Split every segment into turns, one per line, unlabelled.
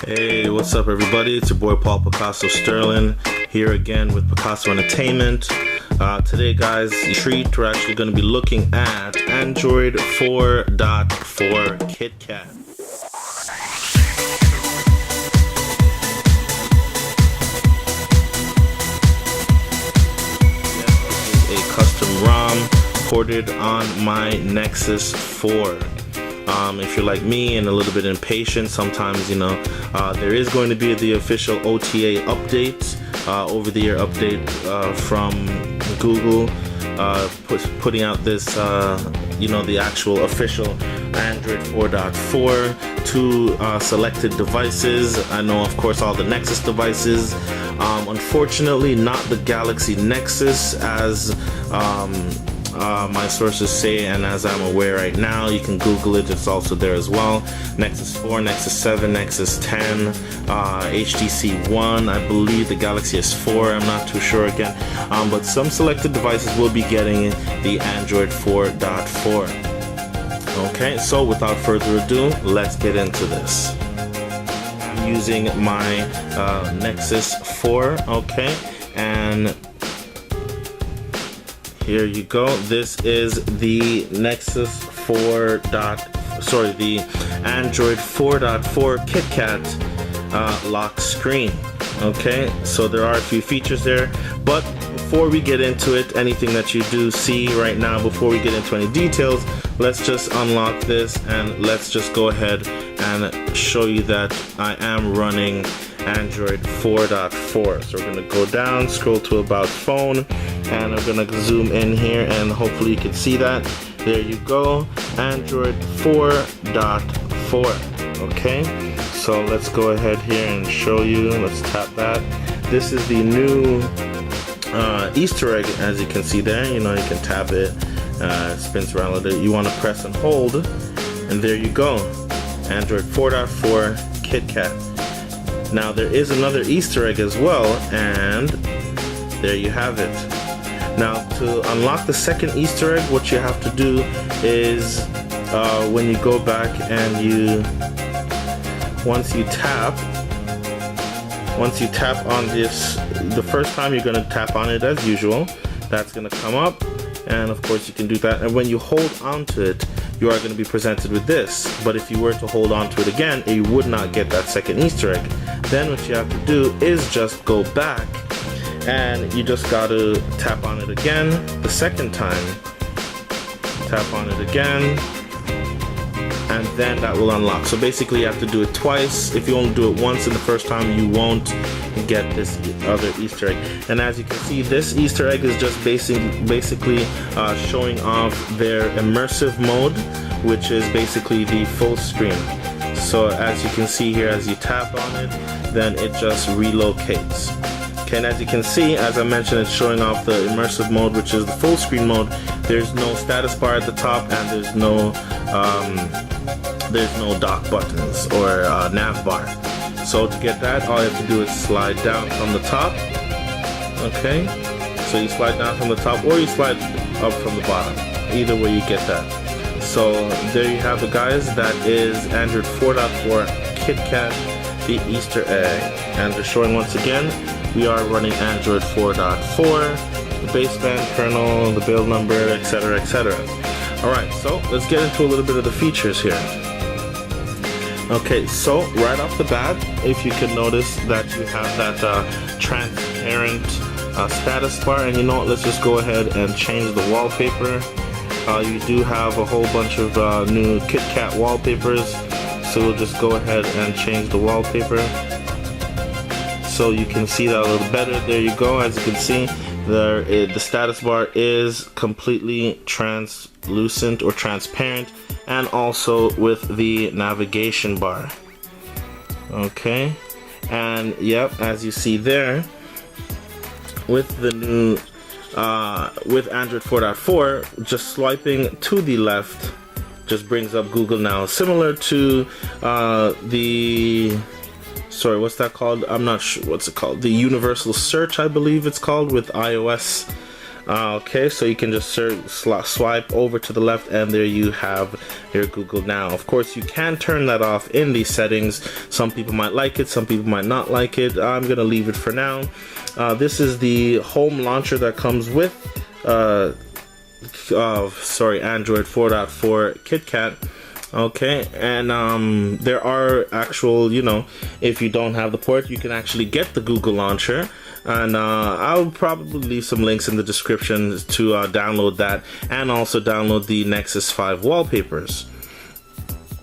Hey, what's up everybody? It's your boy Paul Picaso Sterling here again with Picaso Entertainment. Today guys, treat, we're actually going to be looking at Android 4.4 KitKat. This is a custom ROM ported on my Nexus 4. If you're like me and a little bit impatient, sometimes there is going to be the official OTA update, over-the-air update from Google, putting out this, the actual official Android 4.4 to selected devices. I know, of course, all the Nexus devices. Unfortunately, not the Galaxy Nexus as my sources say, and as I'm aware right now. You can Google it, it's also there as well. Nexus 4, Nexus 7, Nexus 10, HTC One, I believe the Galaxy S4, I'm not too sure again, but some selected devices will be getting the Android 4.4. Okay, so without further ado, let's get into this. I'm using my Nexus 4, okay, and here you go. This is the Nexus 4. The Android 4.4 KitKat lock screen. Okay, so there are a few features there, but before we get into it, anything that you do see right now, before we get into any details, let's just unlock this and let's just go ahead and show you that I am running Android 4.4. So we're going to go down, scroll to about phone, and I'm going to zoom in here and hopefully you can see that. There you go, Android 4.4. okay, so let's go ahead here and show you. Let's tap that. This is the new Easter egg, as you can see there. You can tap it, it spins around a little bit. You want to press and hold, and there you go, Android 4.4 KitKat. Now there is another Easter egg as well, and there you have it. Now to unlock the second Easter egg, what you have to do is when you go back and once you tap on this, the first time you're going to tap on it as usual, that's going to come up, and of course you can do that, and when you hold on to it, you are going to be presented with this. But if you were to hold on to it again, you would not get that second Easter egg. Then what you have to do is just go back, and you just got to tap on it again the second time. Tap on it again, and then that will unlock. So basically you have to do it twice. If you only do it once in the first time, you won't get this other Easter egg. And as you can see, this Easter egg is just basically showing off their immersive mode, which is basically the full screen. So as you can see here, as you tap on it, then it just relocates. Okay, and as you can see, as I mentioned, it's showing off the immersive mode, which is the full screen mode. There's no status bar at the top, and there's no dock buttons or nav bar. So to get that, all you have to do is slide down from the top. Okay, so you slide down from the top, or you slide up from the bottom. Either way, you get that. So there you have it, guys. That is Android 4.4 KitKat, the Easter egg. And they're showing once again, we are running Android 4.4, the baseband kernel, the build number, etc., etc. Alright, so let's get into a little bit of the features here. Okay, so right off the bat, if you can notice that you have that transparent status bar, and you know what, let's just go ahead and change the wallpaper. You do have a whole bunch of new KitKat wallpapers, so we'll just go ahead and change the wallpaper so you can see that a little better. There you go. As you can see, the status bar is completely translucent or transparent, and also with the navigation bar. Okay, and yep, as you see there, with the new with Android 4.4, just swiping to the left just brings up Google Now, similar to what's that called? I'm not sure what's it called. The universal search, I believe it's called, with iOS Okay, so you can just swipe over to the left, and there you have your Google Now. Of course, you can turn that off in these settings. Some people might like it, some people might not like it. I'm gonna leave it for now. This is the home launcher that comes with Android 4.4 KitKat. Okay, and there are actual, if you don't have the port, you can actually get the Google launcher, and I'll probably leave some links in the description to download that, and also download the Nexus 5 wallpapers.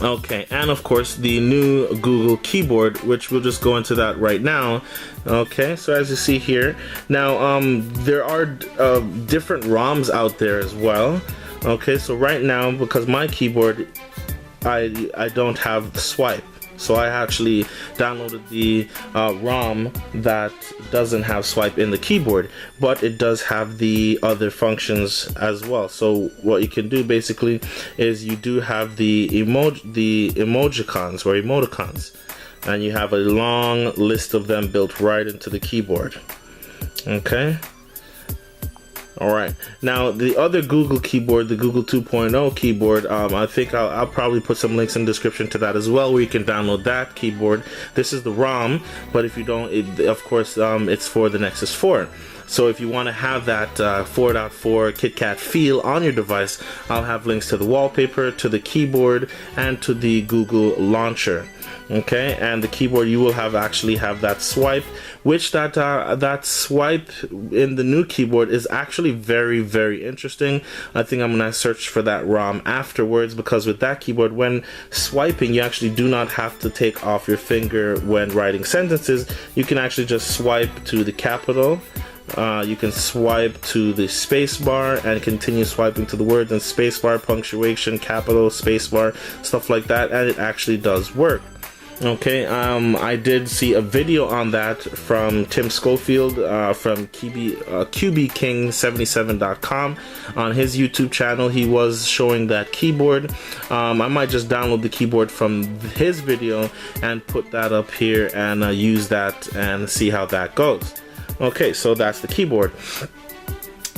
Okay, and of course the new Google keyboard, which we'll just go into that right now. Okay, so as you see here, now there are different ROMs out there as well. Okay, so right now, because my keyboard, I don't have the swipe, so I actually downloaded the ROM that doesn't have swipe in the keyboard, but it does have the other functions as well. So what you can do basically is you do have the emojicons or emoticons, and you have a long list of them built right into the keyboard. Okay. Alright, now the other Google keyboard, the Google 2.0 keyboard, I think I'll probably put some links in the description to that as well, where you can download that keyboard. This is the ROM, but if you don't, of course, it's for the Nexus 4. So if you want to have that 4.4 KitKat feel on your device, I'll have links to the wallpaper, to the keyboard, and to the Google launcher. Okay, and the keyboard, you will actually have that swipe, which that swipe in the new keyboard is actually very, very interesting. I think I'm gonna search for that ROM afterwards, because with that keyboard, when swiping, you actually do not have to take off your finger when writing sentences. You can actually just swipe to the capital. You can swipe to the spacebar and continue swiping to the words, and spacebar, punctuation, capital, spacebar, stuff like that, and it actually does work. Okay, I did see a video on that from Tim Schofield from QBKing77.com on his YouTube channel. He was showing that keyboard. I might just download the keyboard from his video and put that up here and use that and see how that goes. Okay, so that's the keyboard.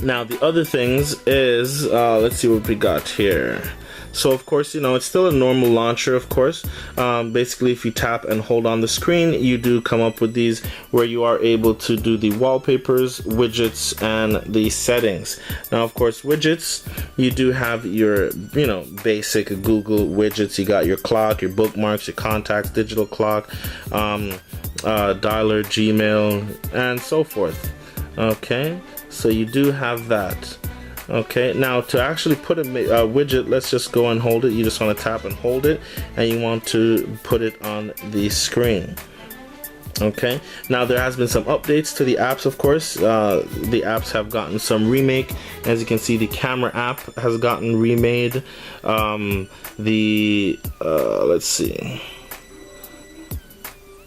Now the other things is, let's see what we got here. So of course, it's still a normal launcher, of course. Basically, if you tap and hold on the screen, you do come up with these where you are able to do the wallpapers, widgets, and the settings. Now, of course, widgets, you do have your, basic Google widgets. You got your clock, your bookmarks, your contacts, digital clock, dialer, Gmail, and so forth. Okay, so you do have that. Okay, now to actually put a widget, let's just go and hold it. You just want to tap and hold it, and you want to put it on the screen. Okay, now there has been some updates to the apps, of course. The apps have gotten some remake. As you can see, the camera app has gotten remade. Let's see.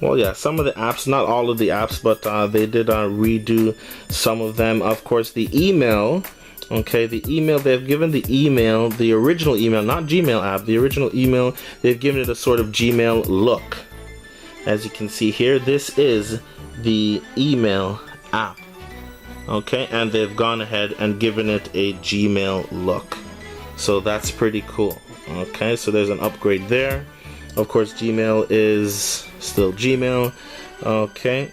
Well, yeah, some of the apps, not all of the apps, but they did redo some of them. Of course, the email. Okay, the email, they've given the email, the original email, not Gmail app, the original email, they've given it a sort of Gmail look. As you can see here, this is the email app. Okay, and they've gone ahead and given it a Gmail look. So that's pretty cool. Okay, so there's an upgrade there. Of course, Gmail is still Gmail. Okay.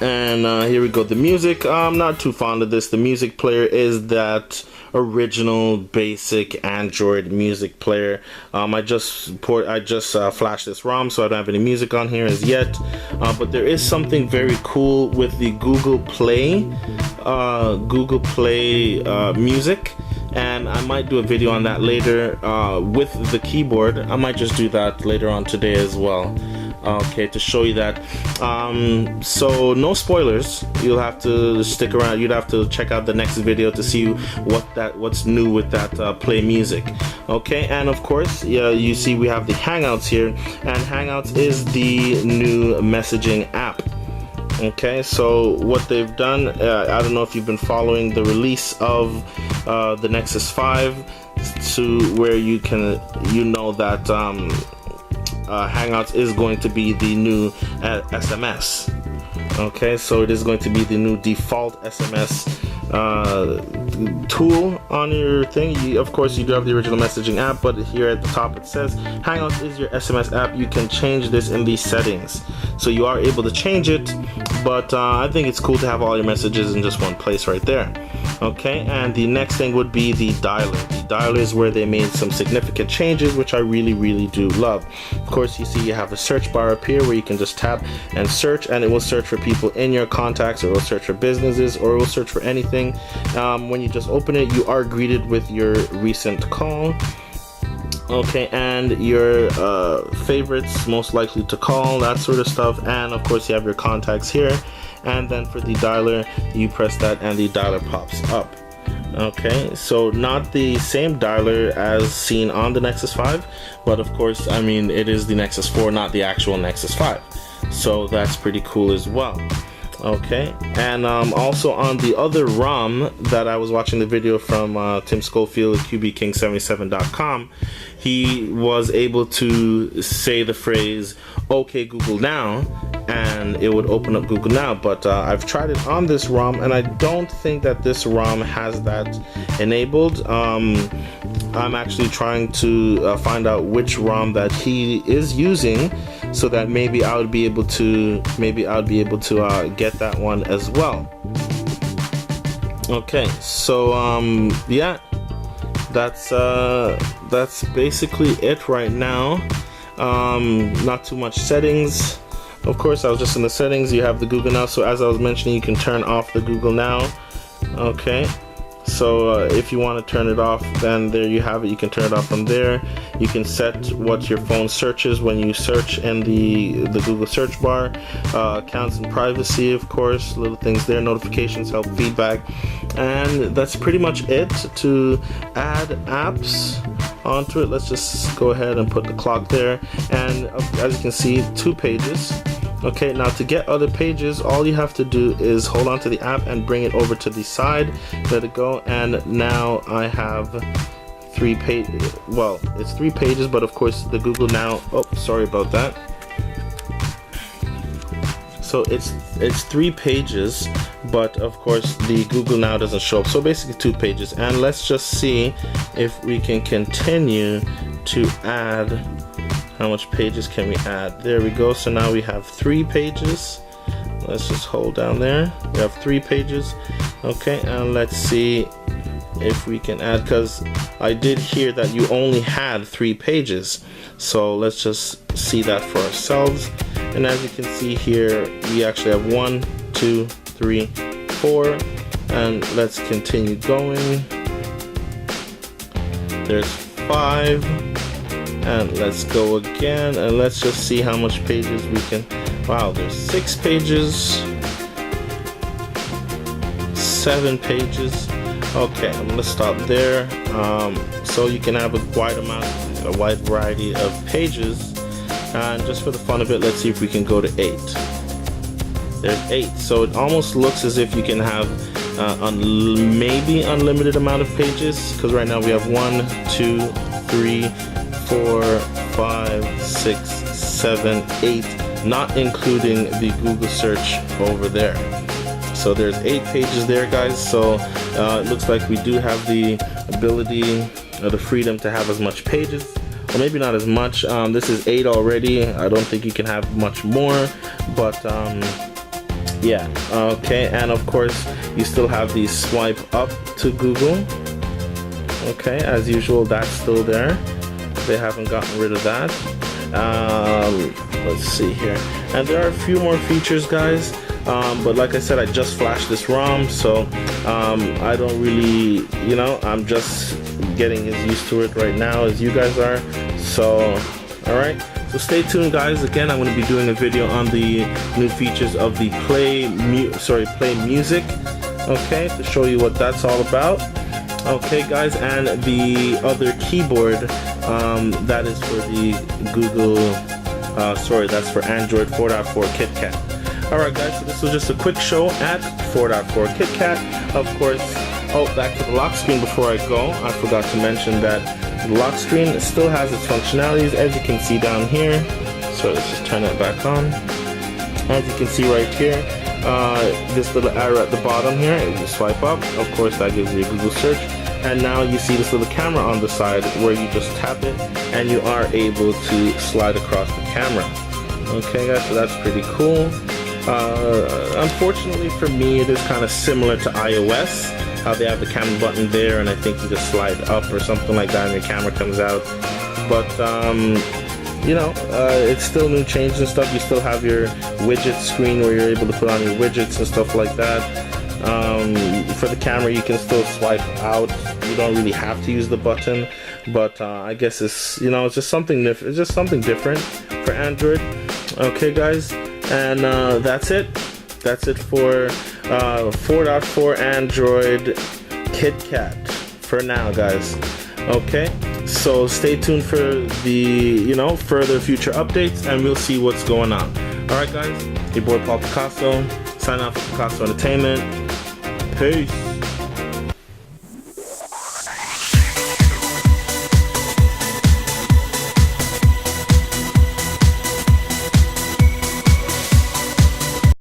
And here we go, the music. I'm not too fond of this. The music player is that original basic Android music player. I just flashed this ROM, so I don't have any music on here as yet. But there is something very cool with the Google Play music, and I might do a video on that later with the keyboard. I might just do that later on today as well. Okay, to show you that. So no spoilers. You'll have to stick around. You'd have to check out the next video to see what's new with that play music. Okay, and of course, you see we have the Hangouts here, and Hangouts is the new messaging app. Okay, so what they've done, I don't know if you've been following the release of the Nexus 5 to where you know that Hangouts is going to be the new SMS. Okay, so it is going to be the new default SMS tool on your thing. Of course, you do have the original messaging app, but here at the top it says Hangouts is your SMS app. You can change this in the settings, so you are able to change it, but I think it's cool to have all your messages in just one place right there. Okay, and the next thing would be the dialer. The dialer is where they made some significant changes, which I really do love. Of course, you see you have a search bar up here where you can just tap and search, and it will search for people in your contacts, or it will search for businesses, or it will search for anything. When you just open it, you are greeted with your recent call. Okay, and your favorites most likely to call, that sort of stuff, and of course you have your contacts here. And then for the dialer, you press that and the dialer pops up. Okay, so not the same dialer as seen on the Nexus 5, but of course, I mean, it is the Nexus 4, not the actual Nexus 5, so that's pretty cool as well. Okay, and also on the other ROM that I was watching the video from Tim Schofield, QBKing77.com, he was able to say the phrase "Okay Google Now," and it would open up Google Now. But I've tried it on this ROM, and I don't think that this ROM has that enabled. I'm actually trying to find out which ROM that he is using, so that maybe I would be able to get that one as well. Okay, so yeah, that's basically it right now. Not too much settings. Of course, I was just in the settings. You have the Google Now, so as I was mentioning, you can turn off the Google Now. Okay, so if you want to turn it off, then there you have it. You can turn it off from there. You can set what your phone searches when you search in the Google search bar. Accounts and privacy, of course, little things there, notifications, help, feedback, and that's pretty much it to add apps onto it. Let's just go ahead and put the clock there, and as you can see, 2 pages. Okay, now to get other pages, all you have to do is hold on to the app and bring it over to the side, let it go, and now I have 3 pages. Well, it's 3 pages, but of course the Google Now, oh, sorry about that. So it's 3 pages, but of course the Google Now doesn't show up, so basically 2 pages. And let's just see if we can continue to add. How much pages can we add? There we go. So now we have 3 pages. Let's just hold down there. We have 3 pages. Okay, and let's see if we can add, because I did hear that you only had 3 pages. So let's just see that for ourselves. And as you can see here, we actually have 1, 2, 3, 4. And let's continue going. There's 5. And let's go again, and let's just see how much pages we can. Wow, there's 6 pages, 7 pages. Okay, I'm gonna stop there. So you can have a wide variety of pages, and just for the fun of it, let's see if we can go to 8. There's 8, so it almost looks as if you can have maybe unlimited amount of pages, because right now we have 1, 2, 3, 4, 5, 6, 7, 8, not including the Google search over there. So there's 8 pages there, guys. So it looks like we do have the ability or the freedom to have as much pages, or maybe not as much. This is 8 already. I don't think you can have much more, but yeah. Okay, and of course you still have the swipe up to Google. Okay, as usual, that's still there. They haven't gotten rid of that. Let's see here, and there are a few more features, guys, but like I said, I just flashed this ROM, so I don't really, you know, I'm just getting as used to it right now as you guys are. So alright, so stay tuned, guys. Again, I'm going to be doing a video on the new features of the Play Music, okay, to show you what that's all about. Okay, guys, and the other keyboard, that is for the Google, that's for Android 4.4 KitKat. Alright, guys, so this was just a quick show at 4.4 KitKat. Of course, back to the lock screen before I go. I forgot to mention that the lock screen still has its functionalities, as you can see down here. So let's just turn that back on. As you can see right here, this little arrow at the bottom here. You swipe up, of course that gives you a Google search, and now you see this little camera on the side where you just tap it and you are able to slide across the camera. Okay guys, so that's pretty cool. Unfortunately for me, it is kind of similar to iOS, how they have the camera button there, and I think you just slide up or something like that and your camera comes out. But you know, it's still new changes and stuff. You still have your widget screen where you're able to put on your widgets and stuff like that. For the camera, you can still swipe out. You don't really have to use the button, but I guess it's, you know, it's just something different. It's just something different for Android. Okay, guys, and that's it. That's it for 4.4 Android KitKat for now, guys. Okay, so stay tuned for the, you know, further future updates, and we'll see what's going on. All right, guys, your boy Picaso, sign off for Picaso Entertainment. Peace.